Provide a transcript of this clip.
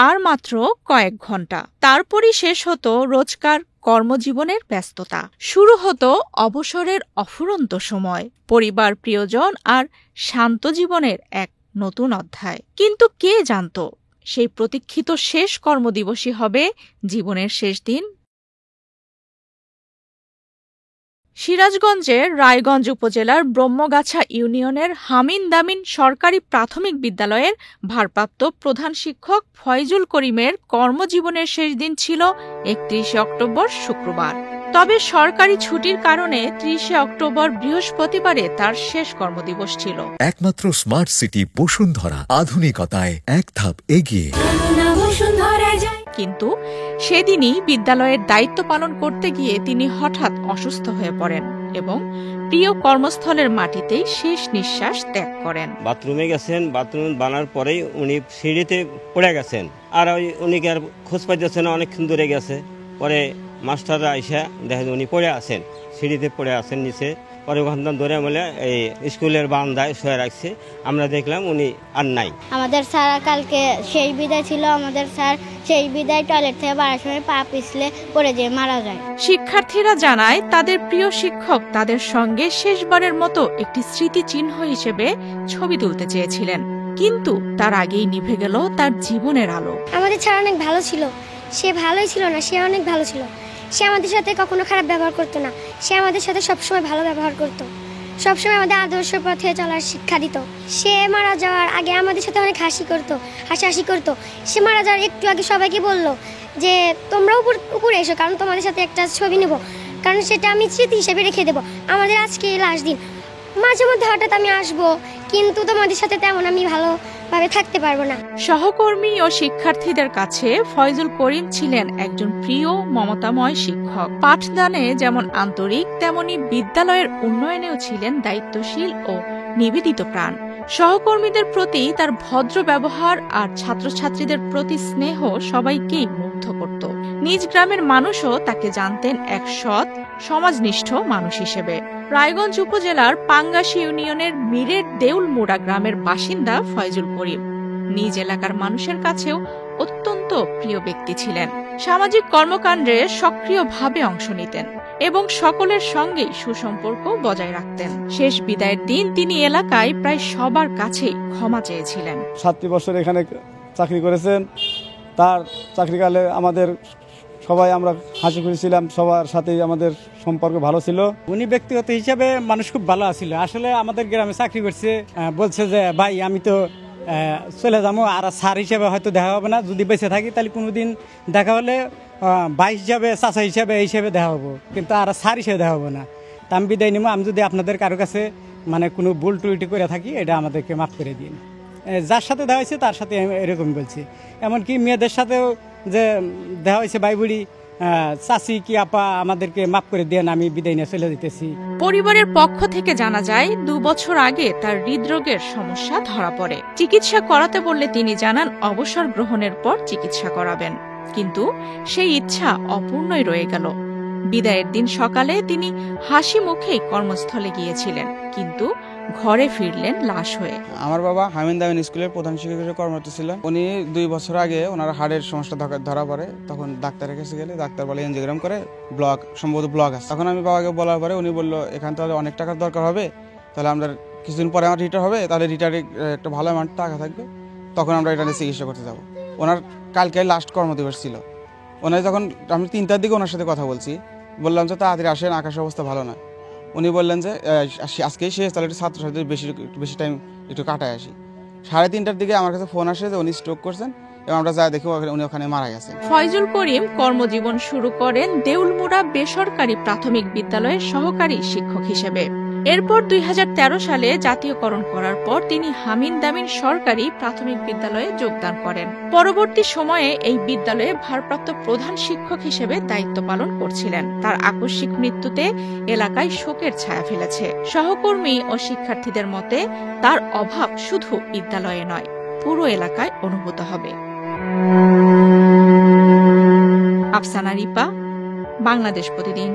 আর মাত্র কয়েক ঘন্টা। তারপরই শেষ হতো রোজকার কর্মজীবনের ব্যস্ততা। শুরু হতো অবসরের অফুরন্ত সময়, পরিবার, প্রিয়জন আর শান্ত জীবনের এক নতুন অধ্যায়। কিন্তু কে জানত সেই প্রতীক্ষিত শেষ কর্মদিবসই হবে জীবনের শেষ দিন? সিরাজগঞ্জের রায়গঞ্জ উপজেলার ব্রহ্মগাছা ইউনিয়নের হামিন দামিন সরকারি প্রাথমিক বিদ্যালয়ের ভারপ্রাপ্ত প্রধান শিক্ষক ফয়জুল করিমের কর্মজীবনের শেষ দিন ছিল ৩১ অক্টোবর শুক্রবার। তবে সরকারি ছুটির কারণে ৩০ অক্টোবর বৃহস্পতিবারে তার শেষ কর্মদিবস ছিল। একমাত্র স্মার্ট সিটি বসুন্ধরা, আধুনিকতায় এক ধাপ এগিয়ে। কিন্তু সেদিনই বিদ্যালয়ের দায়িত্ব পালন করতে গিয়ে তিনি হঠাৎ অসুস্থ হয়ে পড়েন এবং প্রিয় কর্মস্থলের মাটিতেই শেষ নিঃশ্বাস ত্যাগ করেন। বাথরুমে গেছেন, বাথরুম বানার পরেই উনি সিঁড়িতে পড়ে গেছেন। আর উনি আর খোঁজ পাইতেছেন না, অনেকক্ষণ দূরে গেছে। পরে মাস্টাররা আইসা দেখেন উনি পড়ে আছেন, সিঁড়িতে পড়ে আছেন নিচে। পরে ওখান ধরে বলে এই স্কুলের বারান্দায় শুয়ে রাখছে। আমরা দেখলাম উনি আর নাই। আমাদের স্যার কালকে শেষ বিদায় ছিল। আমাদের স্যার শেষ বিদায় টয়লেট থেকে বাড়ার সময় পা পিছলে পড়ে যেয়ে মারা যায়। শিক্ষার্থীরা জানায় তাদের প্রিয় শিক্ষক তাদের সঙ্গে শেষবারের মতো একটি স্মৃতিচিহ্ন হিসেবে ছবি তুলতে চেয়েছিলেন, কিন্তু তার আগেই নিভে গেল তার জীবনের আলো। আমাদের স্যার অনেক ভালো ছিল। সে ভালোই ছিল না, সে অনেক ভালো ছিল। সে আমাদের সাথে কখনো খারাপ ব্যবহার করতো না। সে আমাদের সাথে সবসময় ভালো ব্যবহার করতো, সবসময় আমাদের আদর্শ পথে চলার শিক্ষা দিত। সে মারা যাওয়ার আগে আমাদের সাথে অনেক হাসাহাসি করতো। সে মারা যাওয়ার একটু আগে সবাইকে বললো যে তোমরা উপরে এসো, কারণ তোমাদের সাথে একটা ছবি নেব, কারণ সেটা আমি স্মৃতি হিসেবে রেখে দেবো। আমাদের আজকে লাস্ট দিন। মাঝে মধ্যে হঠাৎ আমি আসবো, কিন্তু তোমাদের সাথে তেমন আমি ভালোভাবে থাকতে পারবো না। সহকর্মী ও শিক্ষার্থীদের কাছে ফয়জুল করিম ছিলেন একজন প্রিয়, মমতাময় শিক্ষক। পাঠদানে যেমন আন্তরিক, তেমনি বিদ্যালয়ের উন্নয়নেও ছিলেন দায়িত্বশীল ও নিবেদিত প্রাণ। সহকর্মীদের প্রতি তার ভদ্র ব্যবহার আর ছাত্রছাত্রীদের প্রতি স্নেহ সবাইকেই মুগ্ধ করত। নিজ গ্রামের মানুষও তাকে জানতেন এক সৎ, সমাজনিষ্ঠ মানুষ হিসেবে। রায়গঞ্জ উপজেলার পাঙ্গাশী ইউনিয়নের মীরের দেউলমুড়া গ্রামের বাসিন্দা ফয়জুল করিম নিজ এলাকার মানুষের কাছেও অত্যন্ত প্রিয় ব্যক্তি ছিলেন। সামাজিক কর্মকাণ্ডে সক্রিয়ভাবে অংশ নিতেন এবং সকলের সঙ্গেই সুসম্পর্ক বজায় রাখতেন। শেষ বিদায়ের দিন তিনি এলাকায় প্রায় সবার কাছেই ক্ষমা চেয়েছিলেন। 7 বছর এখানে চাকরি করেছেন। তার চাকরিকালে আমাদের সবাই আমরা হাসি খুশি ছিলাম, সবার সাথেই আমাদের সম্পর্ক ভালো ছিল। উনি ব্যক্তিগত হিসাবে মানুষ খুব ভালো ছিল। আসলে আমাদের গ্রামে চাকরি করছে, বলছে যে ভাই আমি তো চলে যাবো, আর স্যার হিসাবে হয়তো দেখা হবে না, যদি বেঁচে থাকি তাহলে কোনোদিন দেখা হলে ভাই হিসাবে, চাচা হিসাবে এই হিসাবে দেখা হবো, কিন্তু আর স্যার হিসেবে দেখা হবো না। তা আমি বিদায় নিব। আমি যদি আপনাদের কারো কাছে মানে কোনো ভুল টুইটি করে থাকি, এটা আমাদেরকে মাফ করে দিন। যার সাথে দেখা হয়েছে তার সাথে এরকম বলছি। এমনকি মেয়েদের সাথেও যে দেখা হয়েছে, ভাই বুড়ি, চাচি কি আপা, আমাদেরকে মাফ করে দেন, আমি বিদায় নিয়ে চলে যেতেছি। পরিবারের পক্ষ থেকে জানা যায় 2 বছর আগে তার হৃদরোগের সমস্যা ধরা পড়ে। চিকিৎসা করাতে বললে তিনি জানান অবসর গ্রহণের পর চিকিৎসা করাবেন, কিন্তু সেই ইচ্ছা অপূর্ণই রয়ে গেল। বিদায়ের দিন সকালে তিনি হাসি মুখেই কর্মস্থলে গিয়েছিলেন, কিন্তু ঘরে ফিরলেন লাশ হয়ে। আমার বাবা হামিন দামিন স্কুলের প্রধান শিক্ষক হিসেবে কর্মরত ছিলেন। উনি 2 বছর আগে ওনার হাড়ের সমস্যা ধরা পড়ে। তখন ডাক্তারের কাছে গেলে ডাক্তার বলে এনজিওগ্রাম করে সম্ভবত ব্লক আছে। তখন আমি বাবাকে বলার পরে উনি বললো এখান থেকে অনেক টাকার দরকার হবে, তাহলে আমরা কিছুদিন পরে আমার রিটায়ার হবে, তাহলে রিটায়ারে একটা ভালো অ্যামাউন্ট টাকা থাকবে, তখন আমরা এটা নিয়ে চিকিৎসা করতে যাবো। ওনার কালকে লাস্ট কর্মদিবস ছিল। ওনার যখন আমি 3টার দিকে ওনার সাথে কথা বলছি, বললাম যে তাড়াতাড়ি আসেন, আকাশের অবস্থা ভালো না। উনি বললেন যে আজকেই শেষ, তাহলে একটু ছাত্রছাত্রীদের বেশি টাইম একটু কাটায় আসি। 3:30টার দিকে আমার কাছে ফোন আসে যে উনি স্ট্রোক করছেন এবং আমরা যা দেখি উনি ওখানে মারা গেছেন। ফয়জুল করিম কর্মজীবন শুরু করেন দেউলমুড়া বেসরকারি প্রাথমিক বিদ্যালয়ের সহকারী শিক্ষক হিসেবে। এরপর 2013 সালে জাতীয়করণ করার পর তিনি হামিন দামিন সরকারি প্রাথমিক বিদ্যালয়ে যোগদান করেন। পরবর্তী সময়ে এই বিদ্যালয়ে ভারপ্রাপ্ত প্রধান শিক্ষক হিসেবে দায়িত্ব পালন করছিলেন। তার আকস্মিক মৃত্যুতে এলাকায় শোকের ছায়া ফেলেছে। সহকর্মী ও শিক্ষার্থীদের মতে তার অভাব শুধু বিদ্যালয়ে নয়, পুরো এলাকায় অনুভূত হবে। আফসানা রিপা, বাংলাদেশ প্রতিদিন।